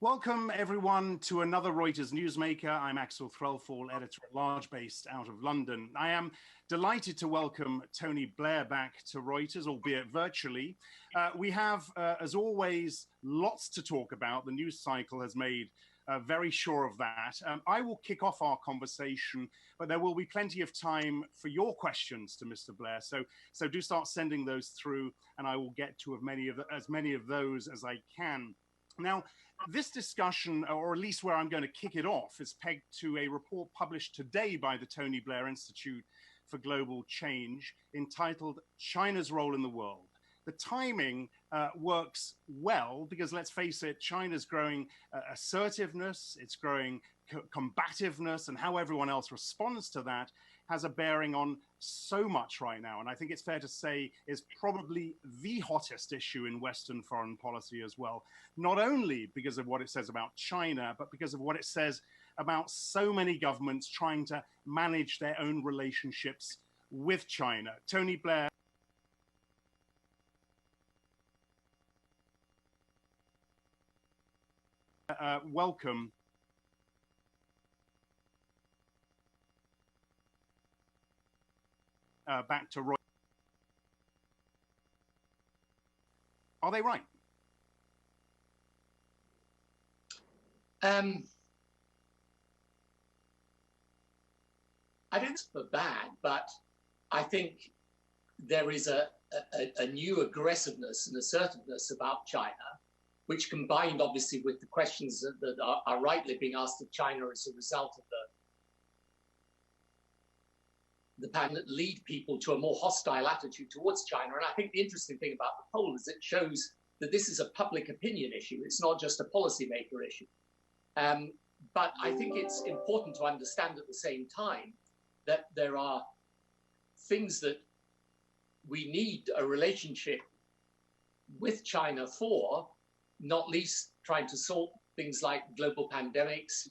Welcome, everyone, to another Reuters newsmaker. I'm Axel Threlfall, editor-at-large based out of London. I am delighted to welcome Tony Blair back to Reuters, albeit virtually. We have, as always, lots to talk about. The news cycle has made very sure of that. I will kick off our conversation, but there will be plenty of time for your questions to Mr. Blair. So do start sending those through, and I will get to as many of those as I can. Now, this discussion, or at least where I'm going to kick it off, is pegged to a report published today by the Tony Blair Institute for Global Change entitled China's Role in the World. The timing works well because, let's face it, China's growing assertiveness, it's growing combativeness, and how everyone else responds to that has a bearing on so much right now. And I think it's fair to say is probably the hottest issue in Western foreign policy as well, not only because of what it says about China, but because of what it says about so many governments trying to manage their own relationships with China. Tony Blair, welcome. Back to Roy. Are they right? I don't think it's for bad, but I think there is a new aggressiveness and assertiveness about China, which combined obviously with the questions that are rightly being asked of China as a result of the pandemic, that lead people to a more hostile attitude towards China. And I think the interesting thing about the poll is it shows that this is a public opinion issue. It's not just a policymaker issue. But I think it's important to understand at the same time that there are things that we need a relationship with China for, not least trying to solve things like global pandemics,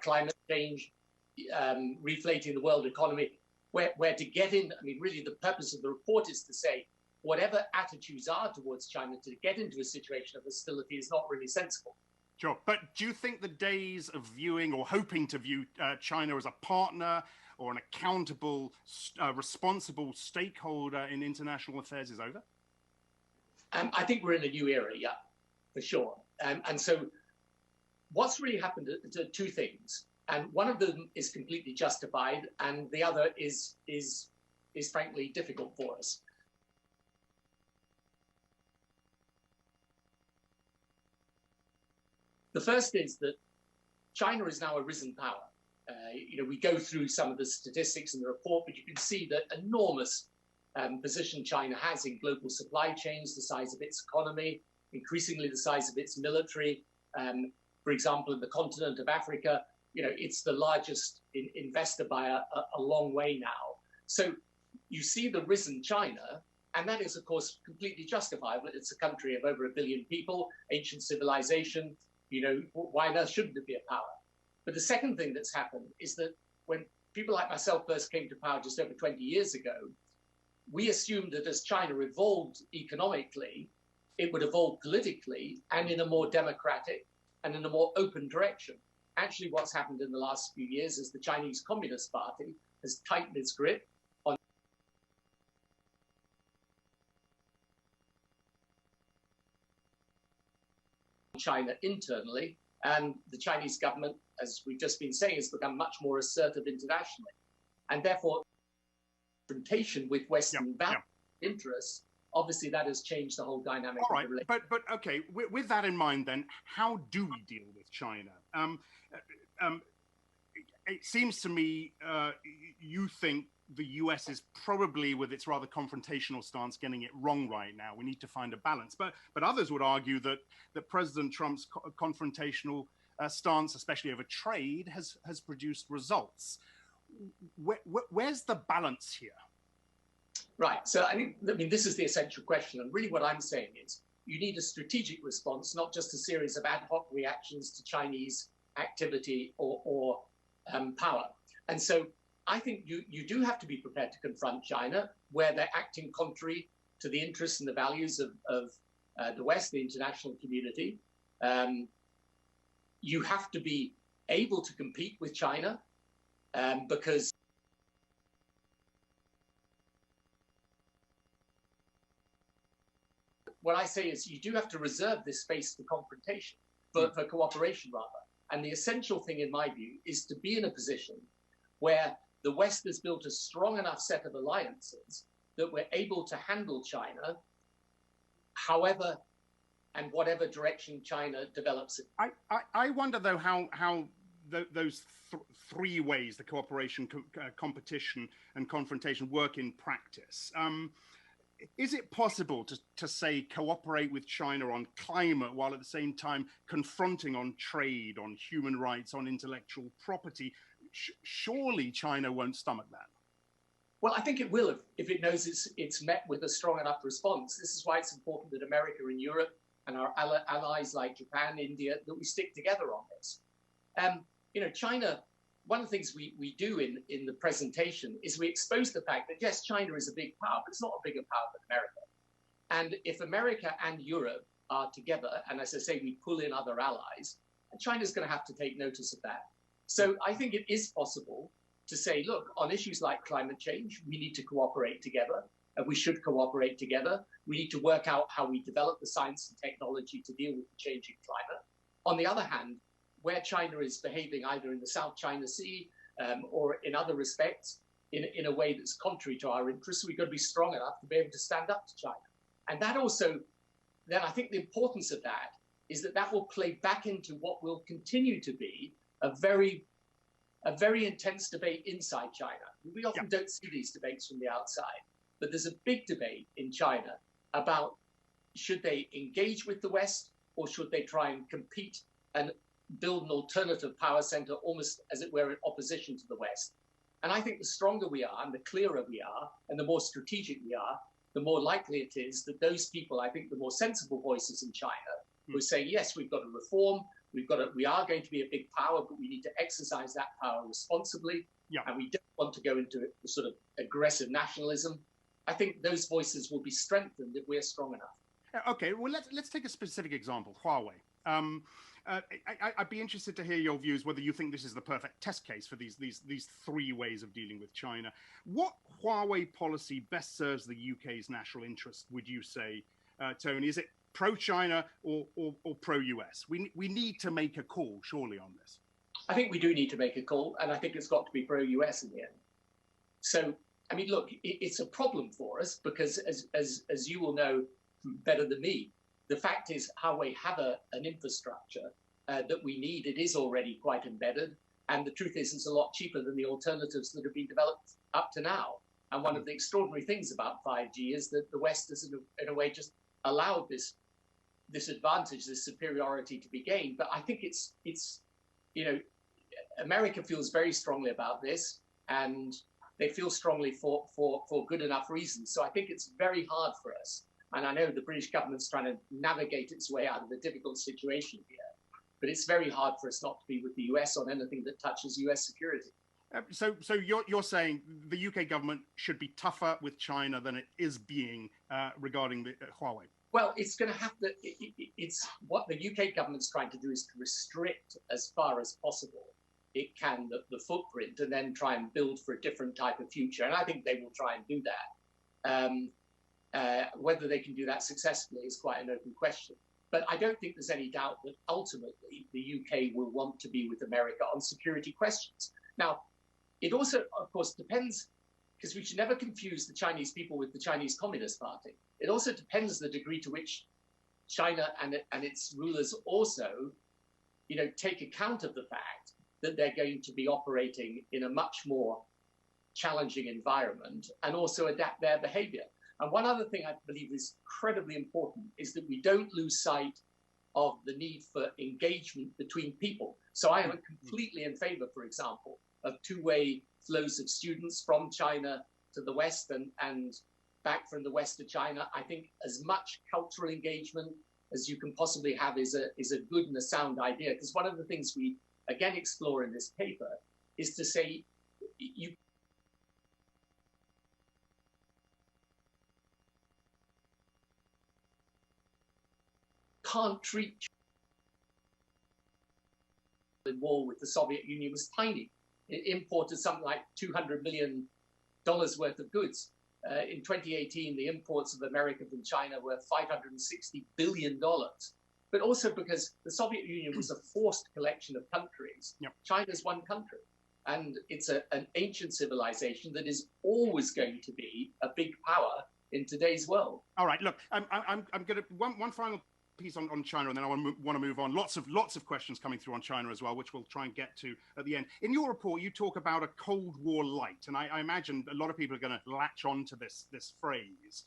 climate change, reflating the world economy, where to get in. I mean, really the purpose of the report is to say whatever attitudes are towards China, to get into a situation of hostility is not really sensible. Sure. But do you think the days of viewing or hoping to view China as a partner or an accountable, responsible stakeholder in international affairs is over? I think we're in a new era, yeah, for sure. And so what's really happened to two things. And one of them is completely justified, and the other is frankly difficult for us. The first is that China is now a risen power. We go through some of the statistics in the report, but you can see that enormous position China has in global supply chains, the size of its economy, increasingly the size of its military. For example, in the continent of Africa, it's the largest investor by a long way now. So you see the risen China, and that is, of course, completely justifiable. It's a country of over 1 billion people, ancient civilization. Why on earth shouldn't it be a power? But the second thing that's happened is that when people like myself first came to power just over 20 years ago, we assumed that as China evolved economically, it would evolve politically and in a more democratic and in a more open direction. Actually, what's happened in the last few years is the Chinese Communist Party has tightened its grip on China internally, and the Chinese government, as we've just been saying, has become much more assertive internationally. And therefore, confrontation with Western interests, obviously that has changed the whole dynamic of the relationship. But okay, with that in mind then, how do we deal with China? It seems to me you think the US is probably, with its rather confrontational stance, getting it wrong right now. We need to find a balance. But others would argue that President Trump's confrontational stance, especially over trade, has produced results. Where's the balance here? Right. So I mean, this is the essential question. And really what I'm saying is you need a strategic response, not just a series of ad hoc reactions to Chinese activity or power. And so I think you do have to be prepared to confront China where they're acting contrary to the interests and the values of the West, the international community. you have to be able to compete with China because what I say is you do have to reserve this space for confrontation, for cooperation rather. And the essential thing in my view is to be in a position where the West has built a strong enough set of alliances that we're able to handle China however and whatever direction China develops it. I wonder, though, how those three ways, the cooperation, competition, and confrontation, work in practice. Is it possible to say cooperate with China on climate while at the same time confronting on trade, on human rights, on intellectual property? Surely China won't stomach that. Well, I think it will if it knows it's met with a strong enough response. This is why it's important that America and Europe and our allies like Japan, India, that we stick together on this. You know, China, one of the things we do in the presentation is we expose the fact that, yes, China is a big power, but it's not a bigger power than America. And if America and Europe are together, and as I say, we pull in other allies, China's going to have to take notice of that. So I think it is possible to say, look, on issues like climate change, we need to cooperate together, and we should cooperate together. We need to work out how we develop the science and technology to deal with the changing climate. On the other hand, where China is behaving either in the South China Sea or in other respects in a way that's contrary to our interests, we've got to be strong enough to be able to stand up to China. And that also, then I think the importance of that is that that will play back into what will continue to be a very intense debate inside China. We often don't see these debates from the outside, but there's a big debate in China about should they engage with the West or should they try and compete and build an alternative power center almost as it were in opposition to the West. And I think the stronger we are and the clearer we are and the more strategic we are, the more likely it is that those people, I think the more sensible voices in China, who say, yes, we've got to reform, we are going to be a big power, but we need to exercise that power responsibly, and we don't want to go into sort of aggressive nationalism. I think those voices will be strengthened if we're strong enough. Okay, well, let's take a specific example, Huawei. I'd be interested to hear your views, whether you think this is the perfect test case for these three ways of dealing with China. What Huawei policy best serves the UK's national interest, would you say, Tony? Is it pro-China or pro-US? We need to make a call, surely, on this. I think we do need to make a call, and I think it's got to be pro-US in the end. So, I mean, look, it's a problem for us because, as you will know better than me, the fact is Huawei have an infrastructure that we need. It is already quite embedded. And the truth is it's a lot cheaper than the alternatives that have been developed up to now. And one of the extraordinary things about 5G is that the West has, in a way, just allowed this advantage, this superiority to be gained. But I think it's you know, America feels very strongly about this, and they feel strongly for good enough reasons. So I think it's very hard for us. And I know the British government's trying to navigate its way out of a difficult situation here, but it's very hard for us not to be with the US on anything that touches US security. So you're saying the UK government should be tougher with China than it is being regarding the Huawei? Well, it's going to have to. It's what the UK government's trying to do is to restrict as far as possible it can the footprint, and then try and build for a different type of future. And I think they will try and do that. Whether they can do that successfully is quite an open question. But I don't think there's any doubt that ultimately the UK will want to be with America on security questions. Now, it also, of course, depends, because we should never confuse the Chinese people with the Chinese Communist Party. It also depends the degree to which China and its rulers also, you know, take account of the fact that they're going to be operating in a much more challenging environment and also adapt their behavior. And one other thing I believe is incredibly important is that we don't lose sight of the need for engagement between people. So I am completely in favor, for example, of two-way flows of students from China to the West and back from the West to China. I think as much cultural engagement as you can possibly have is a good and a sound idea. Because one of the things we, again, explore in this paper is to say you can't treat war with the Soviet Union was tiny. It imported something like $200 million worth of goods. In 2018, the imports of America from China were $560 billion. But also because the Soviet Union was a forced collection of countries. Yep. China's one country. And it's an ancient civilization that is always going to be a big power in today's world. All right, look, I'm going to one final piece on China, and then I want to move on. Lots of questions coming through on China as well, which we'll try and get to at the end. In your report, you talk about a Cold War light, and I imagine a lot of people are going to latch on to this phrase.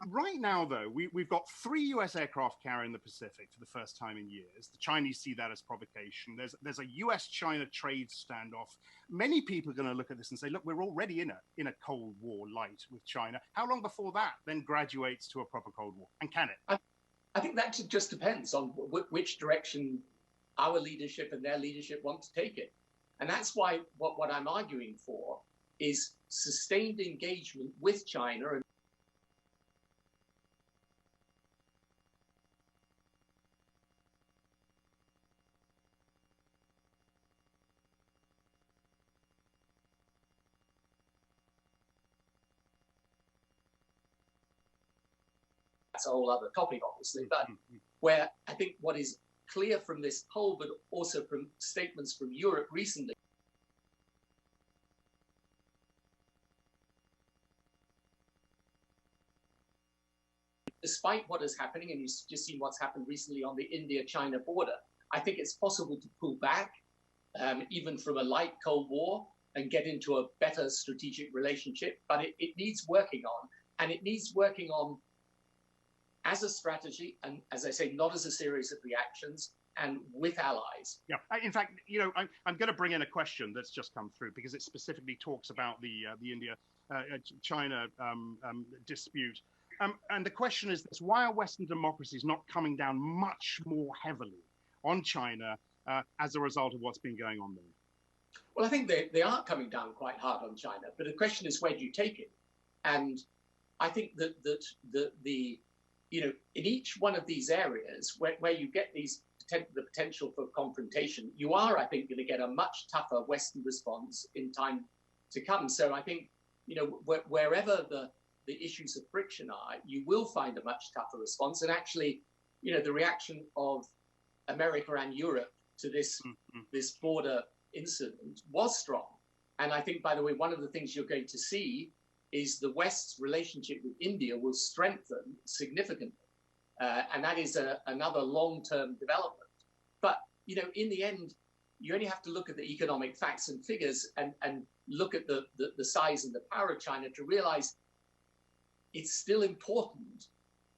Right now, though, we've got 3 US aircraft carrying the Pacific for the first time in years. The Chinese see that as provocation. There's a US-China trade standoff. Many people are going to look at this and say, look, we're already in a Cold War light with China. How long before that then graduates to a proper Cold War? And can it? I think that just depends on which direction our leadership and their leadership want to take it. And that's why what I'm arguing for is sustained engagement with China. And that's a whole other topic, obviously, but where I think what is clear from this poll, but also from statements from Europe recently, despite what is happening, and you've just seen what's happened recently on the India-China border, I think it's possible to pull back, even from a light Cold War, and get into a better strategic relationship. But it needs working on, and it needs working on as a strategy, and as I say, not as a series of reactions, and with allies. Yeah, in fact, I'm going to bring in a question that's just come through because it specifically talks about the India-China dispute. And the question is this: why are Western democracies not coming down much more heavily on China as a result of what's been going on there? Well, I think they are coming down quite hard on China, but the question is, where do you take it? And I think that in each one of these areas where you get the potential for confrontation, you are, I think, going to get a much tougher Western response in time to come. So I think, wherever the issues of friction are, you will find a much tougher response. And actually, the reaction of America and Europe to this border incident was strong. And I think, by the way, one of the things you're going to see is the West's relationship with India will strengthen significantly. And that is another long-term development. But, in the end, you only have to look at the economic facts and figures and look at the size and the power of China to realize it's still important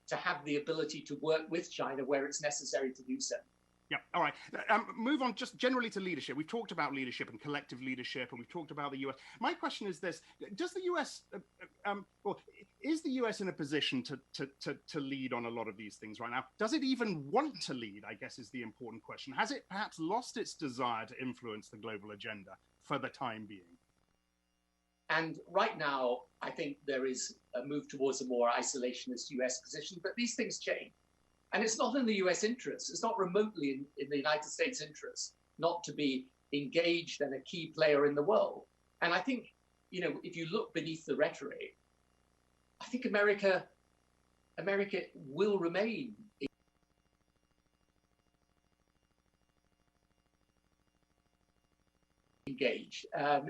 to have the ability to work with China where it's necessary to do so. Yeah. All right. Move on just generally to leadership. We've talked about leadership and collective leadership, and we've talked about the US. My question is this: does the US, is the US in a position to lead on a lot of these things right now? Does it even want to lead, I guess, is the important question. Has it perhaps lost its desire to influence the global agenda for the time being? And right now, I think there is a move towards a more isolationist US position, but these things change. And it's not in the US interest. It's not remotely in the United States interest not to be engaged and a key player in the world. And I think, if you look beneath the rhetoric, I think America will remain engaged.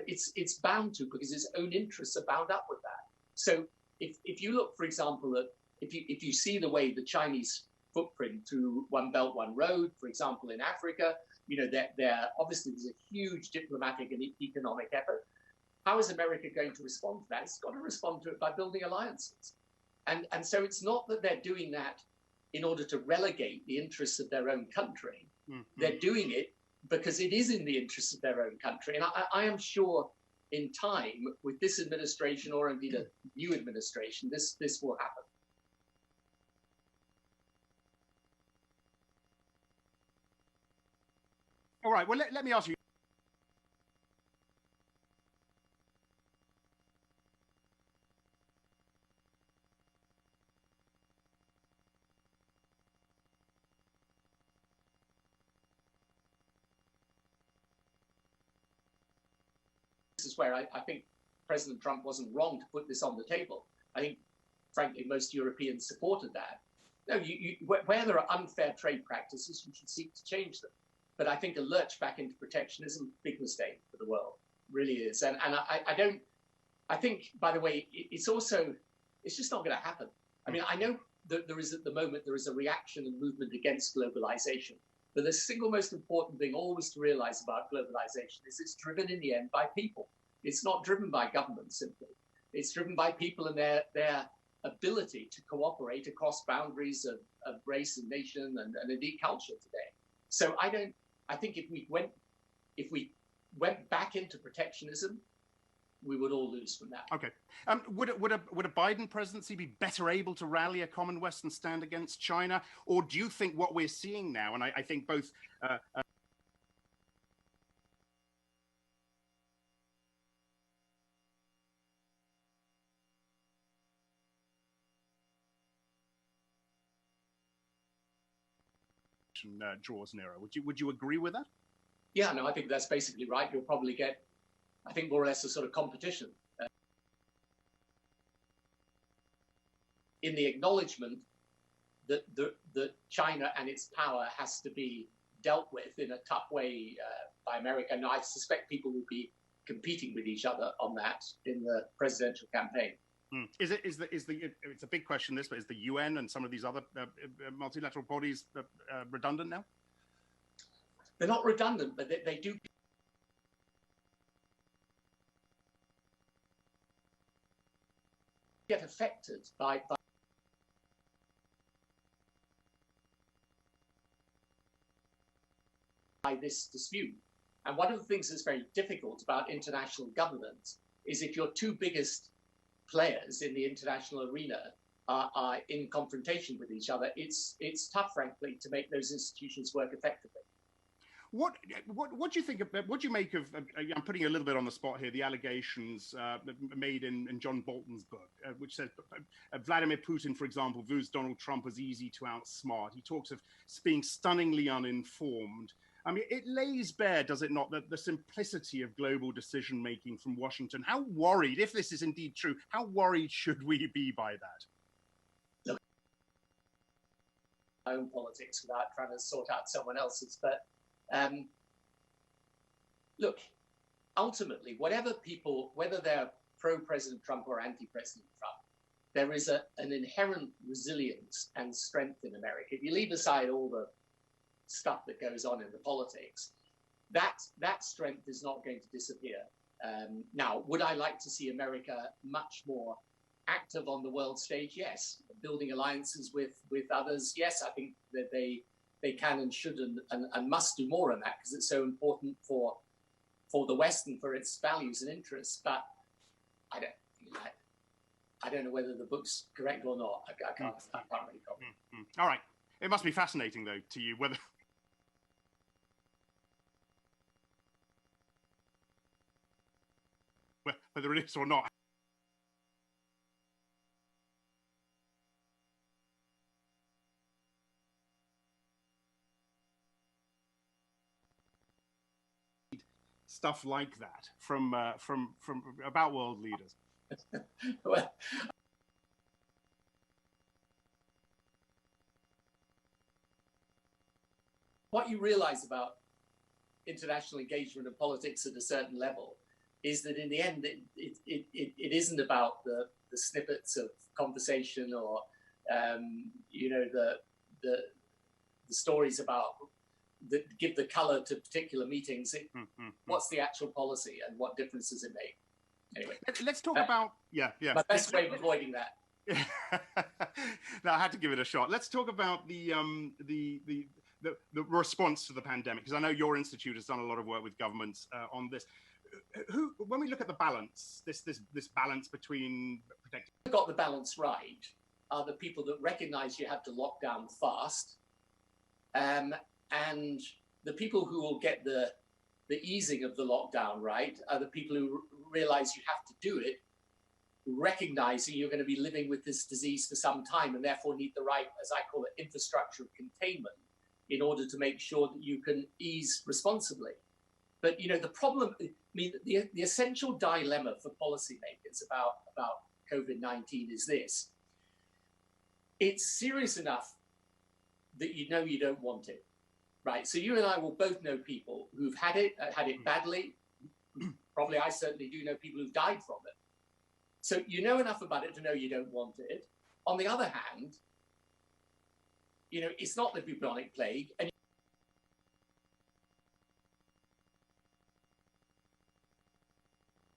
It's bound to, because its own interests are bound up with that. So if you look, for example, at if you see the way the Chinese footprint through One Belt, One Road, for example, in Africa, there obviously there's a huge diplomatic and economic effort. How is America going to respond to that? It's got to respond to it by building alliances. And so it's not that they're doing that in order to relegate the interests of their own country. They're doing it because it is in the interests of their own country. And I am sure in time, with this administration or indeed a new administration, this will happen. All right, well, let me ask you. is where I think President Trump wasn't wrong to put this on the table. I think, frankly, most Europeans supported that. No, where there are unfair trade practices, you should seek to change them. But I think a lurch back into protectionism, big mistake for the world, really is. And I think, by the way, it's just not going to happen. I mean, I know that there is, at the moment, there is a reaction and movement against globalization. But the single most important thing always to realize about globalization is it's driven in the end by people. It's not driven by government simply. It's driven by people and their ability to cooperate across boundaries of race and nation and indeed culture today. So I think if we went back into protectionism, we would all lose from that. Okay. Would a Biden presidency be better able to rally a common Western stand against China? Or do you think what we're seeing now, and I think both draws nearer. Would you agree with that? Yeah, no, I think that's basically right. You'll probably get, I think, more or less a sort of competition in the acknowledgement that China and its power has to be dealt with in a tough way by America. And I suspect people will be competing with each other on that in the presidential campaign. It's a big question, this, but is the UN and some of these other multilateral bodies redundant now? They're not redundant, but they do get affected by this dispute. And one of the things that's very difficult about international governance is if your two biggest players in the international arena are in confrontation with each other, it's tough, frankly, to make those institutions work effectively. What do you think of, what do you make of, I'm putting a little bit on the spot here, the allegations made in John Bolton's book, which says Vladimir Putin, for example, views Donald Trump as easy to outsmart. He talks of being stunningly uninformed. I mean, it lays bare, does it not, the simplicity of global decision-making from Washington. How worried, if this is indeed true, how worried should we be by that? Look, my own politics without trying to sort out someone else's, but look, ultimately, whatever people, whether they're pro-President Trump or anti-President Trump, there is an inherent resilience and strength in America. If you leave aside all the stuff that goes on in the politics, that strength is not going to disappear. Now, would I like to see America much more active on the world stage? Yes. Building alliances with others? Yes, I think that they can and should and must do more on that because it's so important for the West and for its values and interests. But I don't know whether the book's correct or not. I can't really comment. All right. It must be fascinating, though, to you, whether it is or not. Stuff like that from about world leaders. Well, what you realize about international engagement and politics at a certain level is that in the end, it isn't about the snippets of conversation or the stories about that give the color to particular meetings. What's the actual policy and what difference does it make? Anyway, let's talk about my best way of avoiding that. No, I had to give it a shot. Let's talk about the response to the pandemic, because I know your institute has done a lot of work with governments on this. When we look at the balance, this balance between protecting, got the balance right are the people that recognize you have to lock down fast, and the people who will get the easing of the lockdown right are the people who realize you have to do it, recognizing you're going to be living with this disease for some time and therefore need the right, as I call it, infrastructure of containment in order to make sure that you can ease responsibly. But the problem, mean, the essential dilemma for policymakers about COVID-19 is this. It's serious enough that you know you don't want it, right? So you and I will both know people who've had it badly. Probably I certainly do know people who've died from it. So you know enough about it to know you don't want it. On the other hand, you know, it's not the bubonic plague, and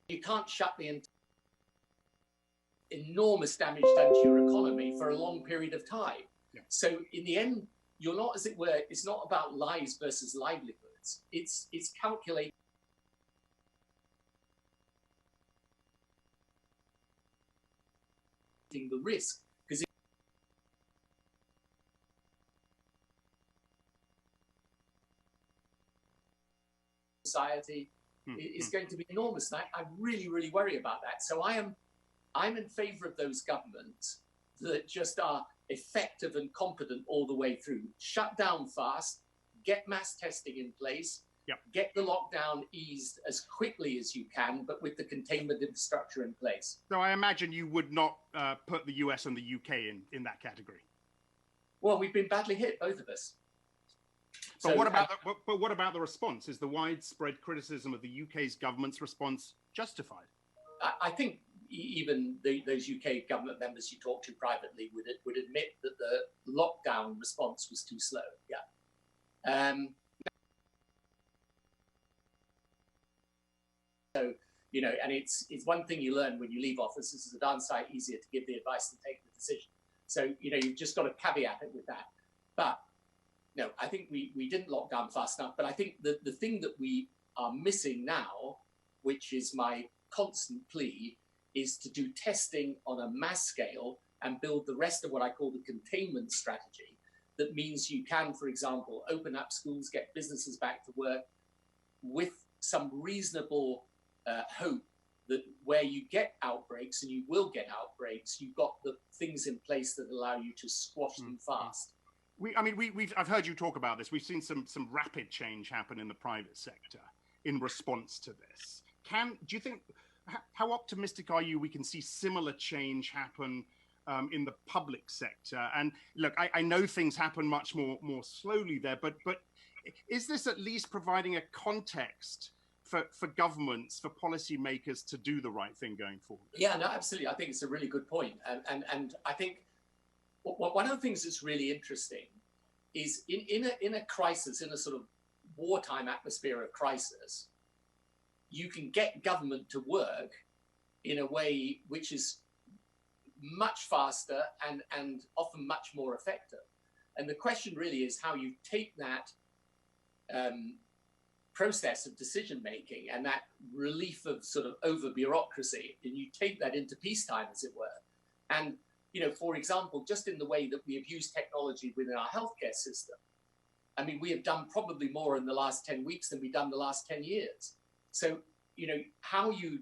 you can't shut the enormous damage done to your economy for a long period of time. Yeah. So in the end, you're not, as it were, it's not about lives versus livelihoods. It's calculating the risk, because society is going to be enormous. And I really, really worry about that. So I'm in favor of those governments that just are effective and competent all the way through. Shut down fast, get mass testing in place, yep, get the lockdown eased as quickly as you can, but with the containment infrastructure in place. So I imagine you would not put the US and the UK in that category. Well, we've been badly hit, both of us. But what about the response? Is the widespread criticism of the UK's government's response justified? I think even those UK government members you talk to privately would admit that the lockdown response was too slow. Yeah. So, you know, and it's one thing you learn when you leave office. This is a darn sight easier to give the advice than take the decision. So, you know, you've just got to caveat it with that. But no, I think we didn't lock down fast enough. But I think the thing that we are missing now, which is my constant plea, is to do testing on a mass scale and build the rest of what I call the containment strategy. That means you can, for example, open up schools, get businesses back to work with some reasonable hope that where you get outbreaks, and you will get outbreaks, you've got the things in place that allow you to squash them fast. I've heard you talk about this. We've seen some rapid change happen in the private sector in response to this. Do you think, how optimistic are you we can see similar change happen in the public sector? And look, I know things happen much more slowly there, but is this at least providing a context for governments, for policymakers to do the right thing going forward? Yeah, no, absolutely. I think it's a really good point. And I think one of the things that's really interesting is in a crisis, in a sort of wartime atmosphere of crisis, you can get government to work in a way which is much faster and often much more effective. And the question really is how you take that process of decision making and that relief of sort of over bureaucracy, and you take that into peacetime, as it were. And, you know, for example, just in the way that we have used technology within our healthcare system, I mean, we have done probably more in the last 10 weeks than we've done the last 10 years. So, you know, how you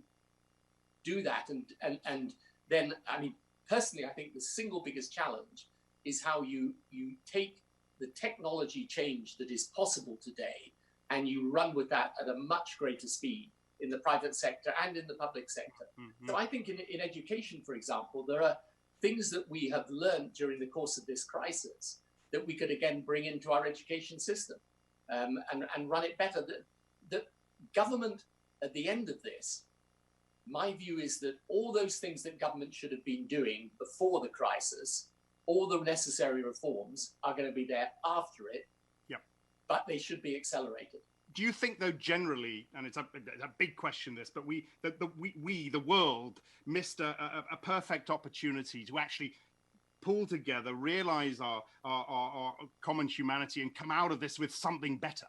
do that and then, I mean, personally, I think the single biggest challenge is how you take the technology change that is possible today and you run with that at a much greater speed in the private sector and in the public sector. Mm-hmm. So I think in education, for example, there are things that we have learned during the course of this crisis that we could again bring into our education system and run it better. The government, at the end of this, my view is that all those things that government should have been doing before the crisis, all the necessary reforms are going to be there after it, yep, but they should be accelerated. Do you think, though, generally, and it's a big question, this, but the world, missed a perfect opportunity to actually pull together, realize our common humanity, and come out of this with something better?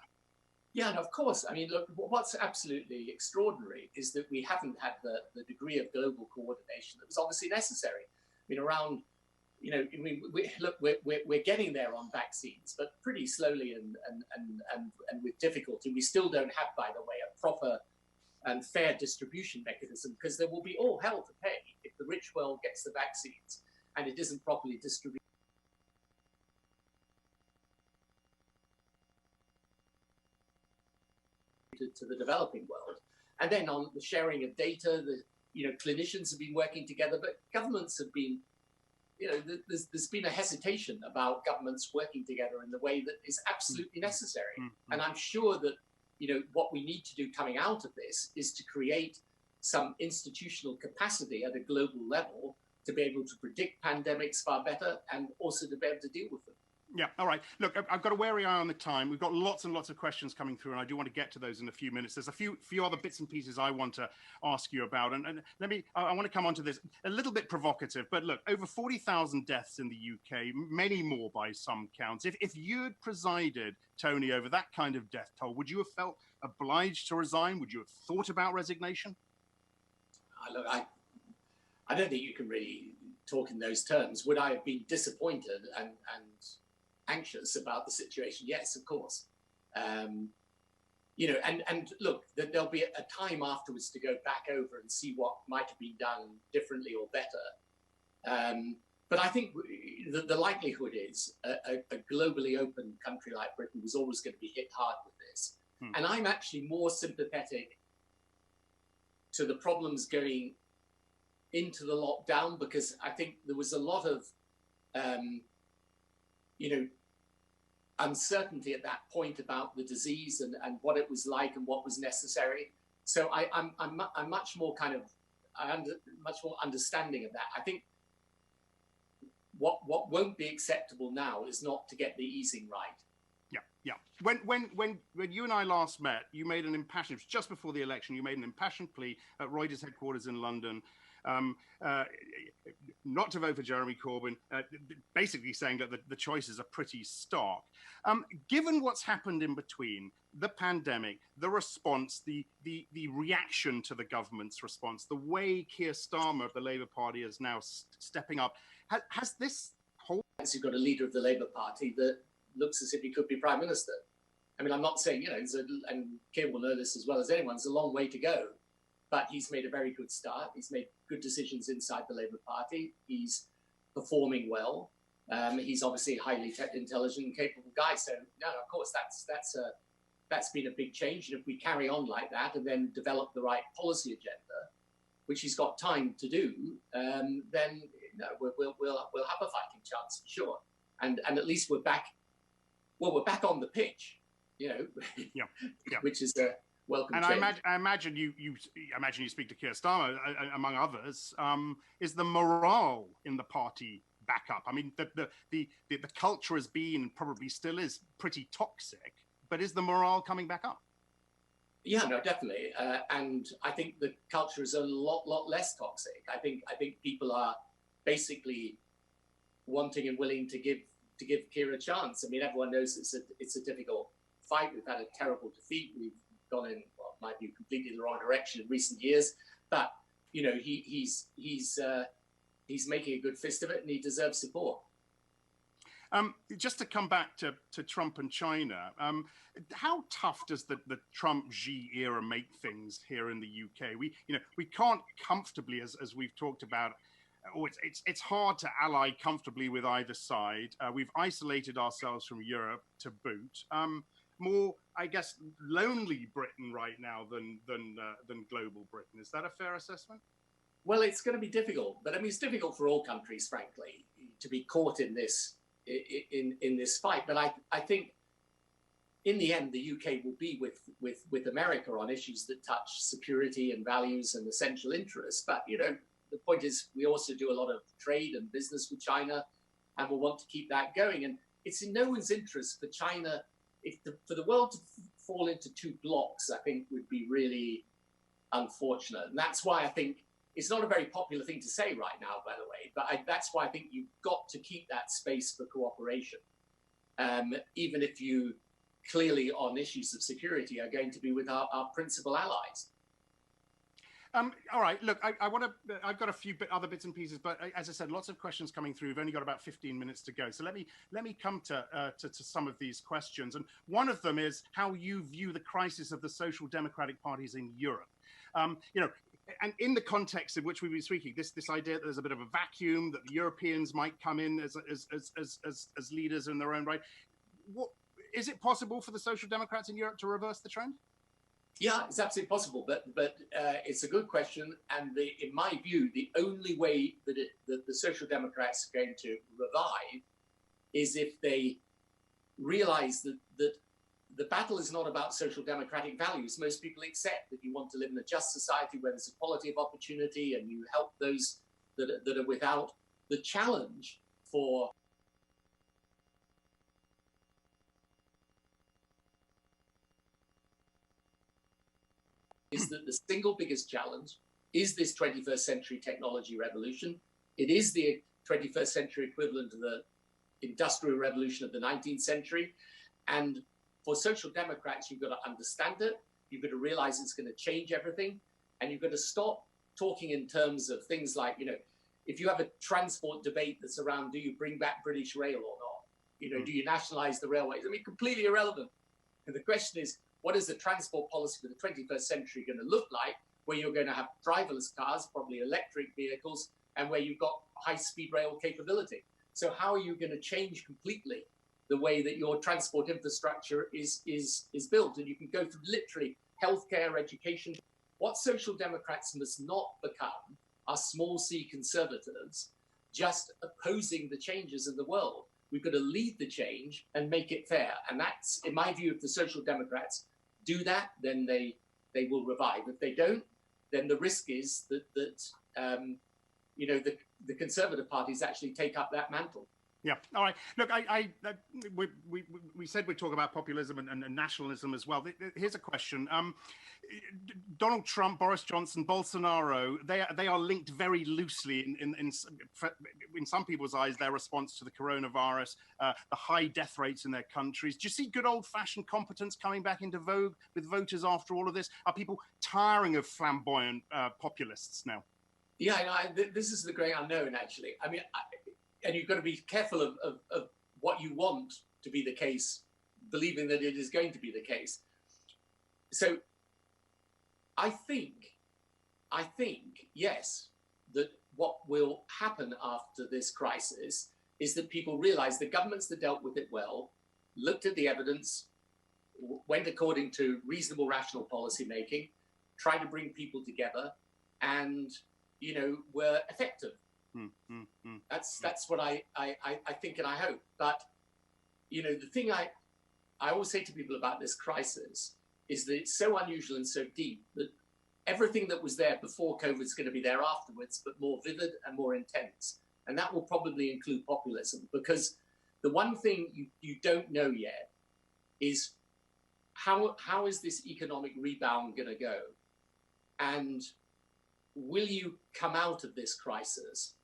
Yeah, and of course. I mean, look, what's absolutely extraordinary is that we haven't had the degree of global coordination that was obviously necessary. I mean, around, you know, I mean, we're getting there on vaccines, but pretty slowly and with difficulty. We still don't have, by the way, a proper and fair distribution mechanism, because there will be all hell to pay if the rich world gets the vaccines and it isn't properly distributed to the developing world. And then on the sharing of data, clinicians have been working together, but governments have been, there's been a hesitation about governments working together in the way that is absolutely necessary. And I'm sure that, what we need to do coming out of this is to create some institutional capacity at a global level to be able to predict pandemics far better and also to be able to deal with them. Yeah. All right. Look, I've got a wary eye on the time. We've got lots and lots of questions coming through, and I do want to get to those in a few minutes. There's a few other bits and pieces I want to ask you about. And I want to come on to this a little bit provocative, but look, over 40,000 deaths in the UK, many more by some counts. If you'd presided, Tony, over that kind of death toll, would you have felt obliged to resign? Would you have thought about resignation? Look, I don't think you can really talk in those terms. Would I have been disappointed and anxious about the situation? Yes, of course. And look, there'll be a time afterwards to go back over and see what might have been done differently or better. But I think the likelihood is a globally open country like Britain was always going to be hit hard with this. And I'm actually more sympathetic to the problems going into the lockdown, because I think there was a lot of uncertainty at that point about the disease and what it was like and what was necessary. So I'm much more much more understanding of that. I think what won't be acceptable now is not to get the easing right. Yeah. When you and I last met, you made an impassioned, just before the election, you made an impassioned plea at Reuters headquarters in London, not to vote for Jeremy Corbyn, basically saying that the choices are pretty stark. Given what's happened in between, the pandemic, the response, the reaction to the government's response, the way Keir Starmer of the Labour Party is now stepping up, has this whole... You've got a leader of the Labour Party that looks as if he could be Prime Minister. I mean, I'm not saying, and Keir will know this as well as anyone, it's a long way to go. But he's made a very good start. He's made good decisions inside the Labour Party. He's performing well. He's obviously a highly intelligent and capable guy. So, no, of course, that's been a big change. And if we carry on like that and then develop the right policy agenda, which he's got time to do, then we'll have a fighting chance for sure. And at least we're back on the pitch, Yeah. which is a welcome and change. I imagine you speak to Keir Starmer, among others. Is the morale in the party back up? I mean, the culture has been, probably still is, pretty toxic, but is the morale coming back up? Yeah, no, definitely. And I think the culture is a lot less toxic. I think people are basically wanting and willing to give Keir a chance. I mean, everyone knows it's a difficult fight. We've had a terrible defeat. We've gone in, well, might be completely the wrong direction in recent years. But he's making a good fist of it, and he deserves support. Just to come back to Trump and China, how tough does the Trump-Xi era make things here in the UK? We can't comfortably, as we've talked about, it's hard to ally comfortably with either side. We've isolated ourselves from Europe to boot. More, I guess, lonely Britain right now than global Britain. Is that a fair assessment? Well, it's going to be difficult, but I mean, it's difficult for all countries, frankly, to be caught in this fight. But I think in the end, the UK will be with America on issues that touch security and values and essential interests. But the point is, we also do a lot of trade and business with China, and we'll want to keep that going. And it's in no one's interest for China, for the world to fall into two blocks, I think would be really unfortunate. And that's why I think it's not a very popular thing to say right now, by the way, but that's why I think you've got to keep that space for cooperation, even if you clearly on issues of security are going to be with our principal allies. All right, look, I've got a few other bits and pieces, but as I said, lots of questions coming through. We've only got about 15 minutes to go. So let me come to some of these questions. And one of them is how you view the crisis of the social democratic parties in Europe. And in the context in which we've been speaking, this idea that there's a bit of a vacuum, that the Europeans might come in as leaders in their own right. Is it possible for the social democrats in Europe to reverse the trend? Yeah, it's absolutely possible, but it's a good question, and in my view, the only way that the Social Democrats are going to revive is if they realize that the battle is not about social democratic values. Most people accept that you want to live in a just society where there's equality of opportunity and you help those that are without. The challenge for is that the single biggest challenge is this 21st century technology revolution. It is the 21st century equivalent to the industrial revolution of the 19th century. And for social democrats, you've got to understand it. You've got to realize it's going to change everything. And you've got to stop talking in terms of things like, if you have a transport debate that's around, do you bring back British Rail or not? Do you nationalize the railways? I mean, completely irrelevant. And the question is, what is the transport policy for the 21st century going to look like, where you're going to have driverless cars, probably electric vehicles, and where you've got high-speed rail capability? So how are you going to change completely the way that your transport infrastructure is built? And you can go through literally healthcare, education. What social democrats must not become are small c conservatives just opposing the changes in the world. We've got to lead the change and make it fair. And that's, in my view, if the social democrats do that, then they will revive. If they don't, then the risk is that the conservative parties actually take up that mantle. Yeah. All right. Look, we said we'd talk about populism and nationalism as well. Here's a question. Donald Trump, Boris Johnson, Bolsonaro, they are linked very loosely in some people's eyes, their response to the coronavirus, the high death rates in their countries. Do you see good old-fashioned competence coming back into vogue with voters after all of this? Are people tiring of flamboyant populists now? Yeah, this is the great unknown, actually. I mean, and you've got to be careful of what you want to be the case, believing that it is going to be the case. So I think, yes, that what will happen after this crisis is that people realize the governments that dealt with it well, looked at the evidence, went according to reasonable, rational policy making, tried to bring people together, and were effective. That's what I think and I hope. But the thing I always say to people about this crisis is that it's so unusual and so deep that everything that was there before COVID is going to be there afterwards, but more vivid and more intense. And that will probably include populism, because the one thing you don't know yet is how is this economic rebound going to go? And will you come out of this crisis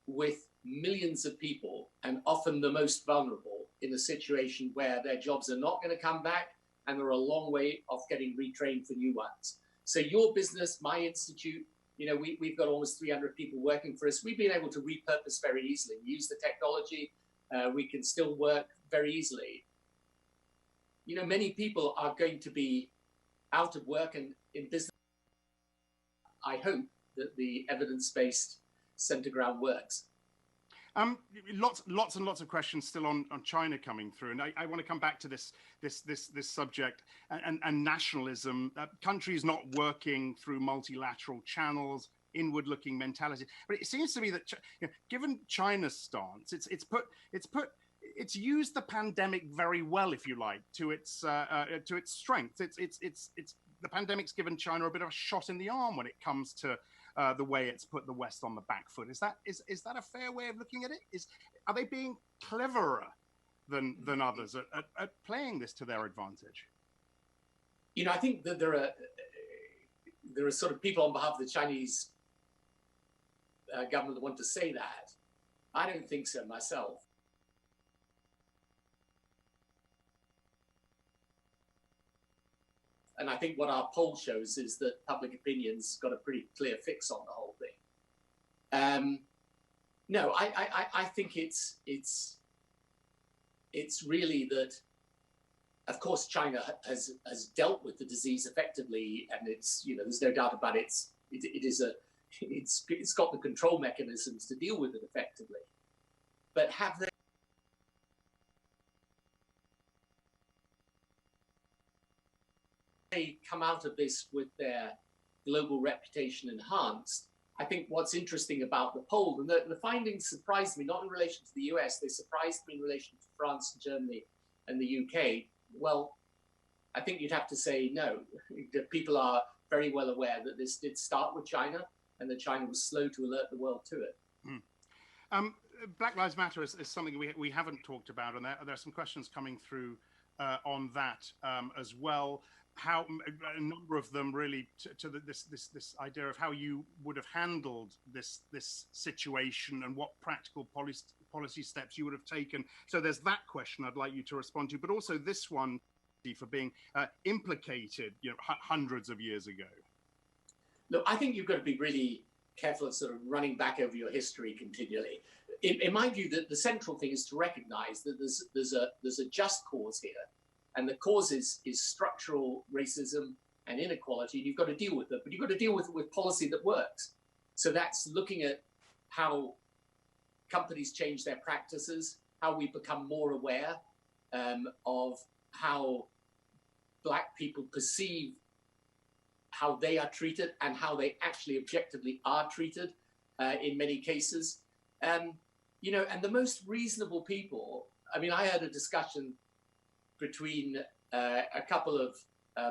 with millions of people, and often the most vulnerable, in a situation where their jobs are not going to come back and they're a long way off getting retrained for new ones? So your business, my institute, we've got almost 300 people working for us. We've been able to repurpose very easily, use the technology. We can still work very easily. Many people are going to be out of work and in business. I hope that the evidence-based center ground works. Lots and lots of questions still on China coming through, and I want to come back to this subject and nationalism. Countries not working through multilateral channels, inward-looking mentality. But it seems to me that given China's stance, it's used the pandemic very well, if you like, to its strength. It's the pandemic's given China a bit of a shot in the arm when it comes to the way it's put the West on the back foot. Is that a fair way of looking at it? Are they being cleverer than others at playing this to their advantage? I think that there are sort of people on behalf of the Chinese government that want to say that. I don't think so myself. And I think what our poll shows is that public opinion's got a pretty clear fix on the whole thing. No, I think it's really that, of course, China has dealt with the disease effectively, and there's no doubt about it. It's got the control mechanisms to deal with it effectively. But have they? they come out of this with their global reputation enhanced, I think what's interesting about the poll, and the findings surprised me, not in relation to the US, they surprised me in relation to France and Germany and the UK. Well, I think you'd have to say no. The people are very well aware that this did start with China and that China was slow to alert the world to it. Black Lives Matter is something we haven't talked about, and there are some questions coming through on that as well. How a number of them really to this idea of how you would have handled this situation and what practical policy steps you would have taken. So there's that question I'd like you to respond to, but also this one for being implicated, hundreds of years ago. Look, I think you've got to be really careful of sort of running back over your history continually. In my view, the central thing is to recognize that there's a just cause here. And the cause is structural racism and inequality. And you've got to deal with it, but you've got to deal with it with policy that works. So that's looking at how companies change their practices, how we become more aware of how Black people perceive how they are treated and how they actually objectively are treated in many cases. And the most reasonable people, I mean, I had a discussion between a couple of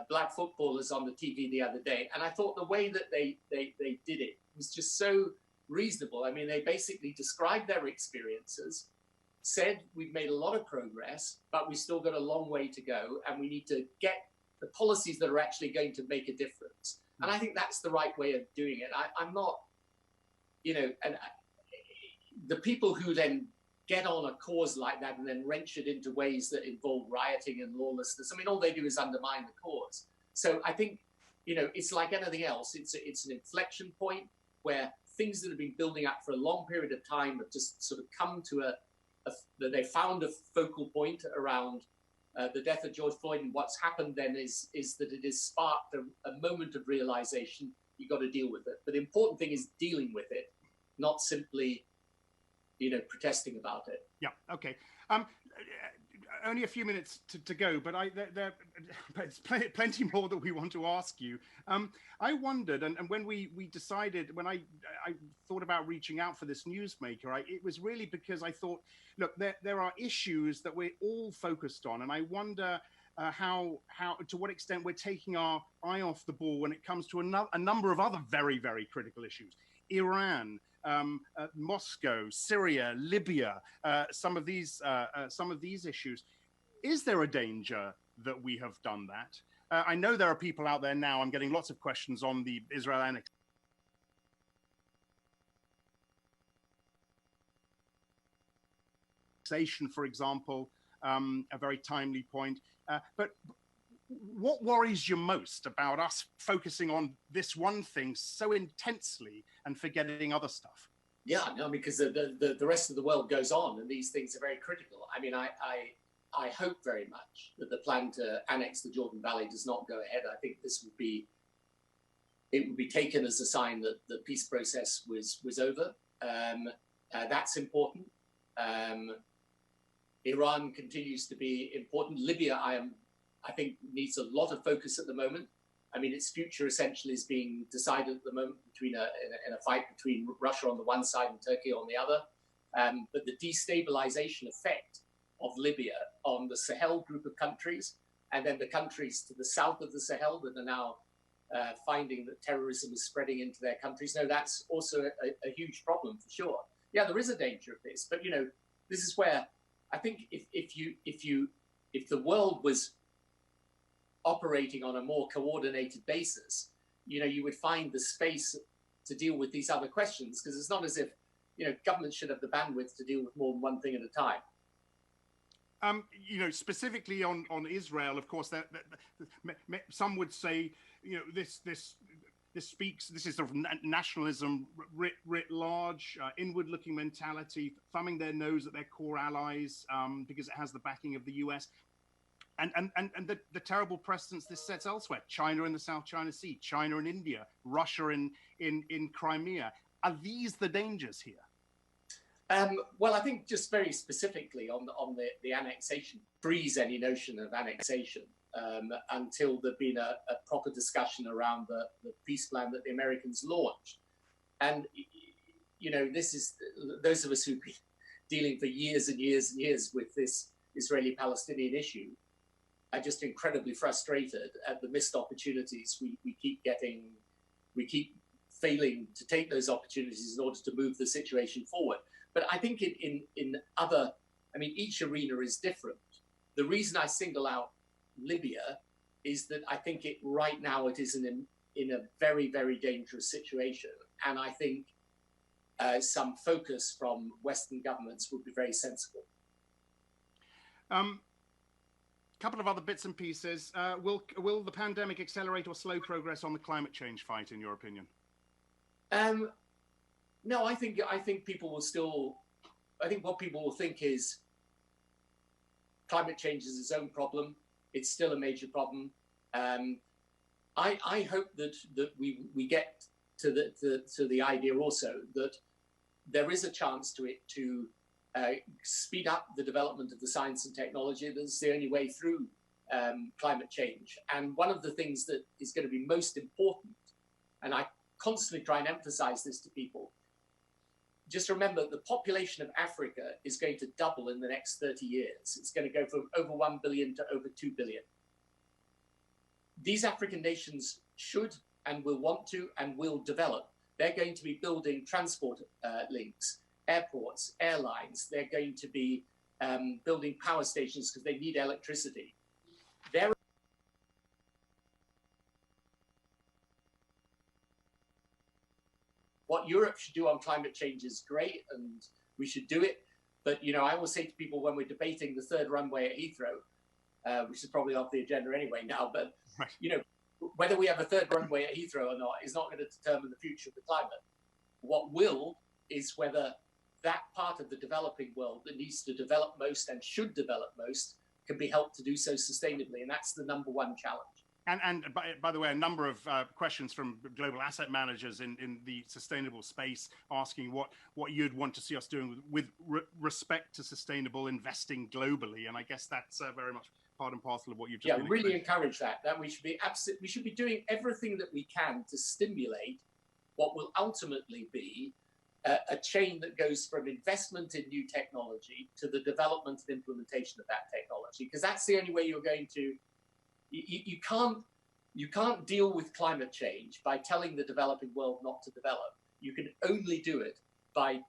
Black footballers on the TV the other day, and I thought the way that they did it was just so reasonable. I mean, they basically described their experiences, said we've made a lot of progress, but we still got a long way to go, and we need to get the policies that are actually going to make a difference. And I think that's the right way of doing it. I'm not, and the people who then get on a cause like that and then wrench it into ways that involve rioting and lawlessness, I mean, all they do is undermine the cause. So I think, it's like anything else. It's an inflection point where things that have been building up for a long period of time have just sort of come to they found a focal point around the death of George Floyd. And what's happened then is that it has sparked a moment of realization. You've got to deal with it. But the important thing is dealing with it, not simply protesting about it. Yeah. Okay. Only a few minutes to go, but there's plenty more that we want to ask you. I wondered, and when we decided, when I thought about reaching out for this newsmaker, it was really because I thought, look, there are issues that we're all focused on, and I wonder how to what extent we're taking our eye off the ball when it comes to a number of other very, very critical issues. Iran, Moscow, Syria, Libya, some of these issues. Is there a danger that we have done that? I know there are people out there now. I'm getting lots of questions on the Israel annexation, for example, a very timely point. But what worries you most about us focusing on this one thing so intensely and forgetting other stuff? Yeah, no, because the rest of the world goes on, and these things are very critical. I mean, I hope very much that the plan to annex the Jordan Valley does not go ahead. I think it would be taken as a sign that the peace process was over. That's important. Iran continues to be important. Libya, I think, needs a lot of focus at the moment. I mean, its future essentially is being decided at the moment in a fight between Russia on the one side and Turkey on the other. But the destabilization effect of Libya on the Sahel group of countries, and then the countries to the south of the Sahel that are now finding that terrorism is spreading into their countries. No, that's also a huge problem for sure. Yeah, there is a danger of this, but this is where I think if the world was operating on a more coordinated basis, you would find the space to deal with these other questions, because it's not as if governments should have the bandwidth to deal with more than one thing at a time. Specifically on Israel, of course, some would say, this is sort of nationalism writ large, inward-looking mentality, thumbing their nose at their core allies because it has the backing of the US. And the terrible precedents this sets elsewhere: China in the South China Sea, China in India, Russia in Crimea. Are these the dangers here? Well, I think just very specifically on the annexation, freeze any notion of annexation. until there'd been a proper discussion around the peace plan that the Americans launched. And, you know, this is those of us who've been dealing for years and years and years with this Israeli-Palestinian issue are just incredibly frustrated at the missed opportunities we keep getting. We keep failing to take those opportunities in order to move the situation forward. But I think in other, I mean, each arena is different. The reason I single out Libya is that I think right now it is in a very, very dangerous situation. And I think some focus from Western governments would be very sensible. Couple of other bits and pieces. Will the pandemic accelerate or slow progress on the climate change fight, in your opinion? No, I think people will still. I think what people will think is climate change is its own problem. It's still a major problem. I hope that we get to the idea also that there is a chance to speed up the development of the science and technology. That's the only way through climate change. And one of the things that is going to be most important, and I constantly try and emphasize this to people, just remember the population of Africa is going to double in the next 30 years. It's going to go from over 1 billion to over 2 billion. These African nations should and will want to and will develop. They're going to be building transport links, airports, airlines. They're going to be building power stations because they need electricity. What Europe should do on climate change is great, and we should do it. But, you know, I always say to people when we're debating the third runway at Heathrow, which is probably off the agenda anyway now, but, you know, whether we have a third runway at Heathrow or not is not going to determine the future of the climate. What will is whether that part of the developing world that needs to develop most and should develop most can be helped to do so sustainably. And that's the number one challenge. And by the way, a number of questions from global asset managers in the sustainable space asking what you'd want to see us doing with respect to sustainable investing globally. And I guess that's very much part and parcel of what you've just been really encourage that we should be doing everything that we can to stimulate what will ultimately be a chain that goes from investment in new technology to the development and implementation of that technology, because that's the only way you're going to. You can't deal with climate change by telling the developing world not to develop. You can only do it by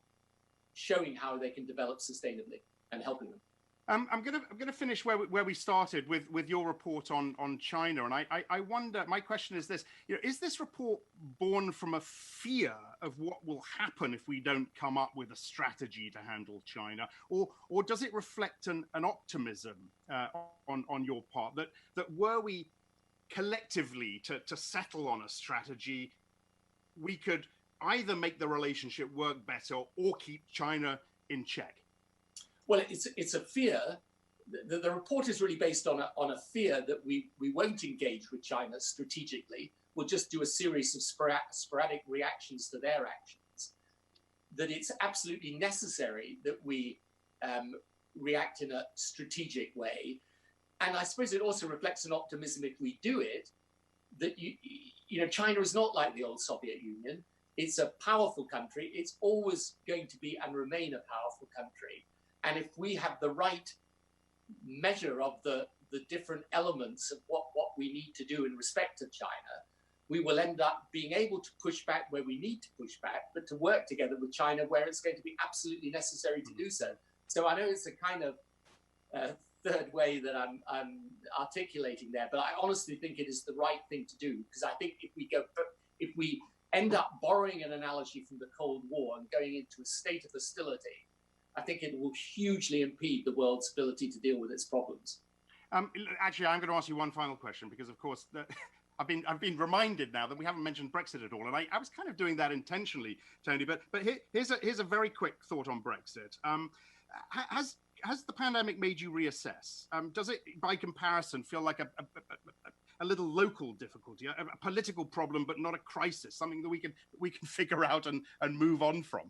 showing how they can develop sustainably and helping them. I'm gonna finish where we started with your report on China, and I wonder. My question is this: is this report born from a fear of what will happen if we don't come up with a strategy to handle China, or does it reflect an optimism on your part that were we collectively to settle on a strategy, we could either make the relationship work better or keep China in check? Well, it's a fear. The report is really based on a fear that we won't engage with China strategically. We'll just do a series of sporadic reactions to their actions. That it's absolutely necessary that we react in a strategic way. And I suppose it also reflects an optimism if we do it, that China is not like the old Soviet Union. It's a powerful country. It's always going to be and remain a powerful country. And if we have the right measure of the different elements of what we need to do in respect of China, we will end up being able to push back where we need to push back, but to work together with China where it's going to be absolutely necessary to do so. So I know it's a kind of third way that I'm articulating there, but I honestly think it is the right thing to do, because I think if we end up borrowing an analogy from the Cold War and going into a state of hostility, I think it will hugely impede the world's ability to deal with its problems. Actually, I'm going to ask you one final question, because, of course, I've been reminded now that we haven't mentioned Brexit at all, and I was kind of doing that intentionally, Tony. But here's a very quick thought on Brexit. Has the pandemic made you reassess? Does it, by comparison, feel like a little local difficulty, a political problem, but not a crisis, something that we can figure out and move on from?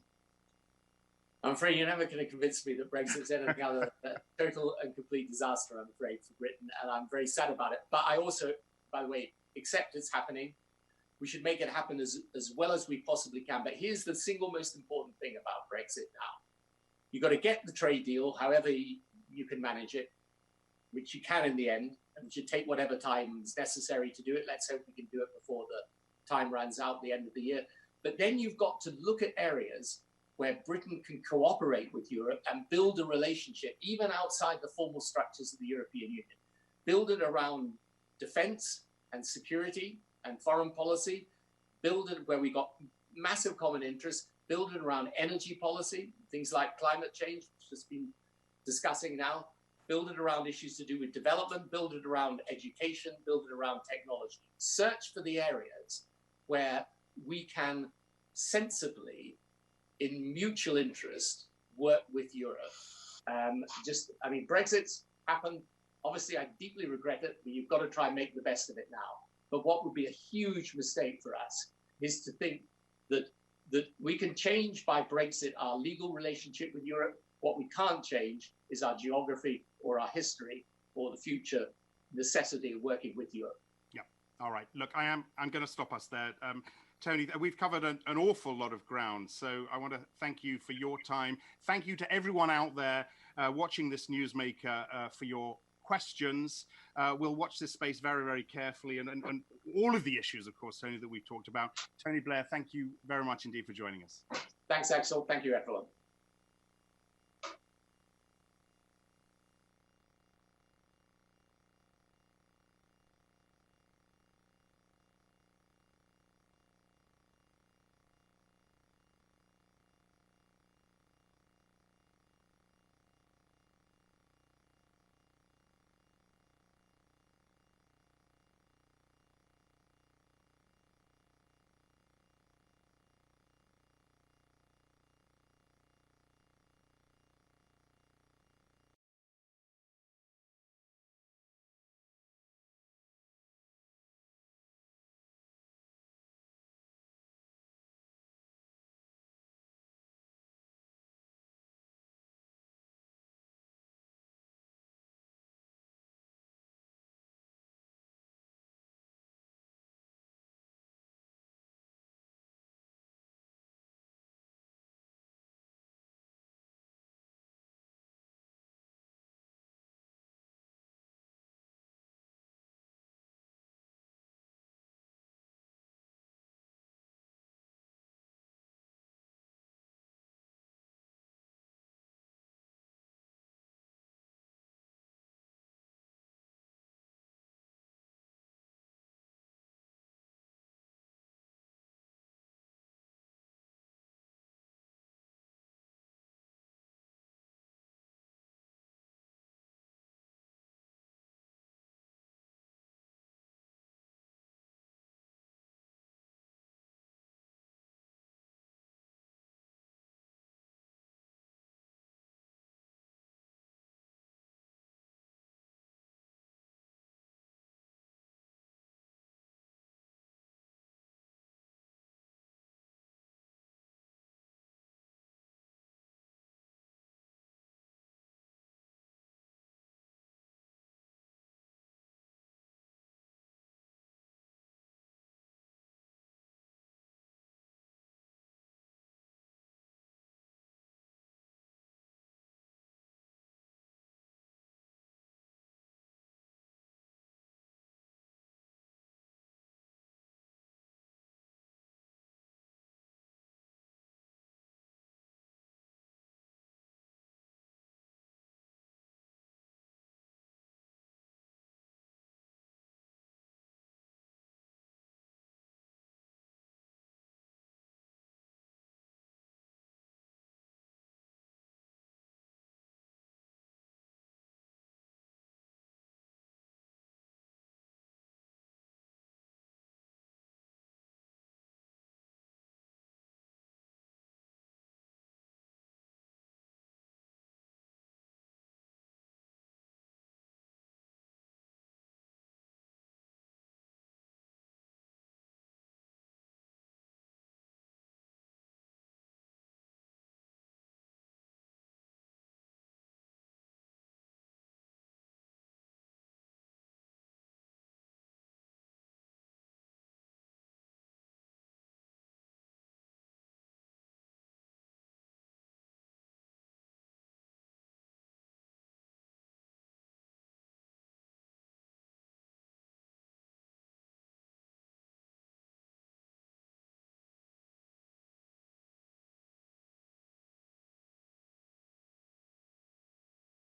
I'm afraid you're never going to convince me that Brexit's anything other than a total and complete disaster, I'm afraid, for Britain. And I'm very sad about it. But I also, by the way, accept it's happening. We should make it happen as well as we possibly can. But here's the single most important thing about Brexit now. You've got to get the trade deal, however you can manage it, which you can in the end, and we should take whatever time is necessary to do it. Let's hope we can do it before the time runs out the end of the year. But then you've got to look at areas where Britain can cooperate with Europe and build a relationship, even outside the formal structures of the European Union. Build it around defense and security and foreign policy. Build it where we got massive common interests. Build it around energy policy, things like climate change, which has been discussing now. Build it around issues to do with development. Build it around education. Build it around technology. Search for the areas where we can sensibly, in mutual interest, work with Europe. Brexit's happened. Obviously, I deeply regret it, but you've got to try and make the best of it now. But what would be a huge mistake for us is to think that we can change by Brexit our legal relationship with Europe. What we can't change is our geography or our history or the future necessity of working with Europe. Yeah. All right. Look, I'm going to stop us there. Tony, we've covered an awful lot of ground, so I want to thank you for your time. Thank you to everyone out there watching this Newsmaker for your questions. We'll watch this space very, very carefully, and all of the issues, of course, Tony, that we've talked about. Tony Blair, thank you very much indeed for joining us. Thanks, Axel. Thank you, everyone.